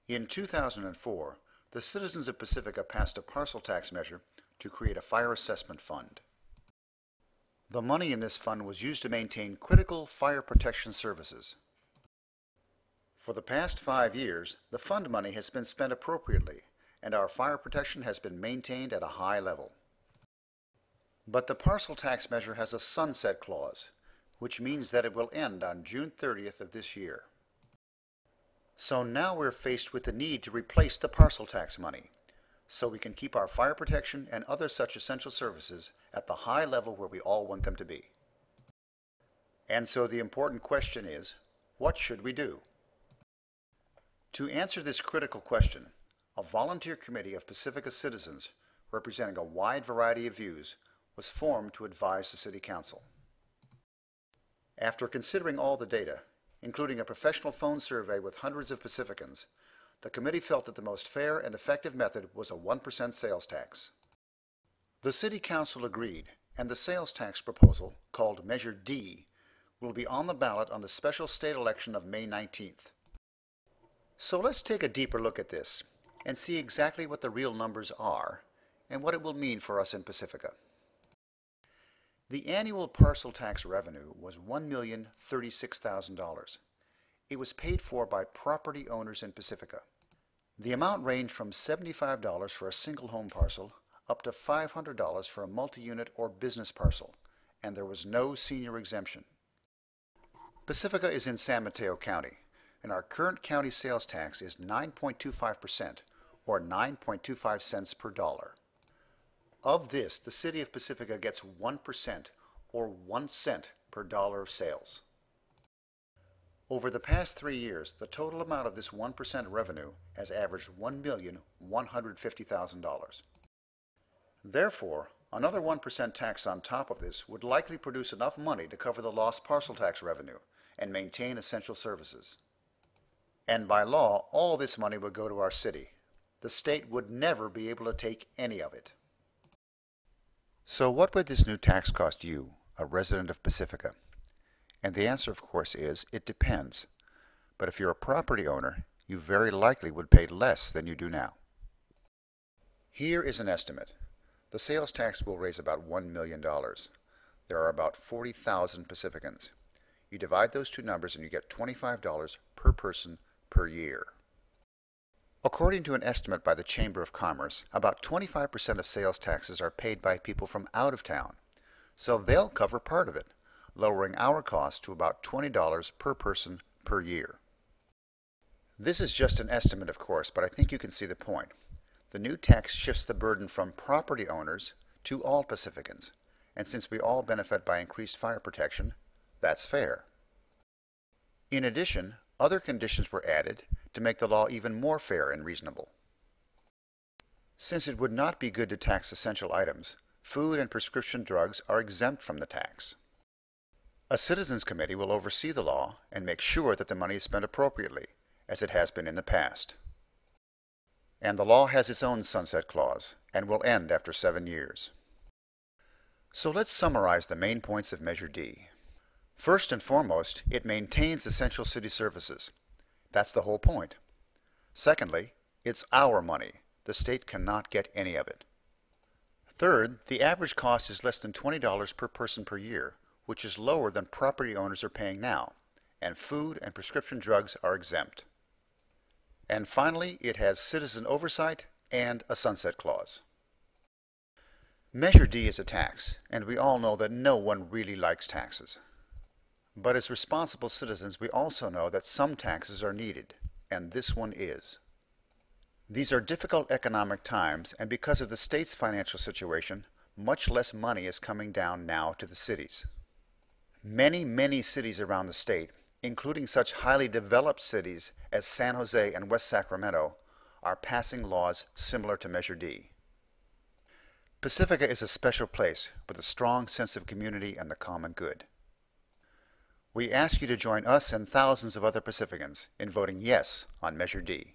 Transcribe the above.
In 2004, the citizens of Pacifica passed a parcel tax measure to create a fire assessment fund. The money in this fund was used to maintain critical fire protection services. For the past 5 years, the fund money has been spent appropriately, and our fire protection has been maintained at a high level. But the parcel tax measure has a sunset clause, which means that it will end on June 30th of this year. So now we're faced with the need to replace the parcel tax money, so we can keep our fire protection and other such essential services at the high level where we all want them to be. And so the important question is, what should we do? To answer this critical question, a volunteer committee of Pacifica citizens representing a wide variety of views was formed to advise the City Council. After considering all the data, including a professional phone survey with hundreds of Pacificans, the committee felt that the most fair and effective method was a 1% sales tax. The City Council agreed, and the sales tax proposal, called Measure D, will be on the ballot on the special state election of May 19th. So let's take a deeper look at this and see exactly what the real numbers are and what it will mean for us in Pacifica. The annual parcel tax revenue was $1,036,000. It was paid for by property owners in Pacifica. The amount ranged from $75 for a single home parcel up to $500 for a multi-unit or business parcel, and there was no senior exemption. Pacifica is in San Mateo County, and our current county sales tax is 9.25%, or 9.25 cents per dollar. Of this, the City of Pacifica gets 1%, or 1 cent per dollar of sales. Over the past 3 years, the total amount of this 1% revenue has averaged $1,150,000. Therefore, another 1% tax on top of this would likely produce enough money to cover the lost parcel tax revenue and maintain essential services. And by law, all this money would go to our city. The state would never be able to take any of it. So what would this new tax cost you, a resident of Pacifica? And the answer, of course, is it depends. But if you're a property owner, you very likely would pay less than you do now. Here is an estimate. The sales tax will raise about $1 million. There are about 40,000 Pacificans. You divide those two numbers and you get $25 per person per year. According to an estimate by the Chamber of Commerce, about 25% of sales taxes are paid by people from out of town, so they'll cover part of it, lowering our cost to about $20 per person per year. This is just an estimate, of course, but I think you can see the point. The new tax shifts the burden from property owners to all Pacificans, and since we all benefit by increased fire protection, that's fair. In addition, other conditions were added to make the law even more fair and reasonable. Since it would not be good to tax essential items, food and prescription drugs are exempt from the tax. A citizens committee will oversee the law and make sure that the money is spent appropriately, as it has been in the past. And the law has its own sunset clause and will end after 7 years. So let's summarize the main points of Measure D. First and foremost, it maintains essential city services. That's the whole point. Secondly, it's our money. The state cannot get any of it. Third, the average cost is less than $20 per person per year, which is lower than property owners are paying now, and food and prescription drugs are exempt. And finally, it has citizen oversight and a sunset clause. Measure D is a tax, and we all know that no one really likes taxes. But as responsible citizens, we also know that some taxes are needed, and this one is. These are difficult economic times, and because of the state's financial situation, much less money is coming down now to the cities. Many cities around the state, including such highly developed cities as San Jose and West Sacramento, are passing laws similar to Measure D. Pacifica is a special place with a strong sense of community and the common good. We ask you to join us and thousands of other Pacificans in voting yes on Measure D.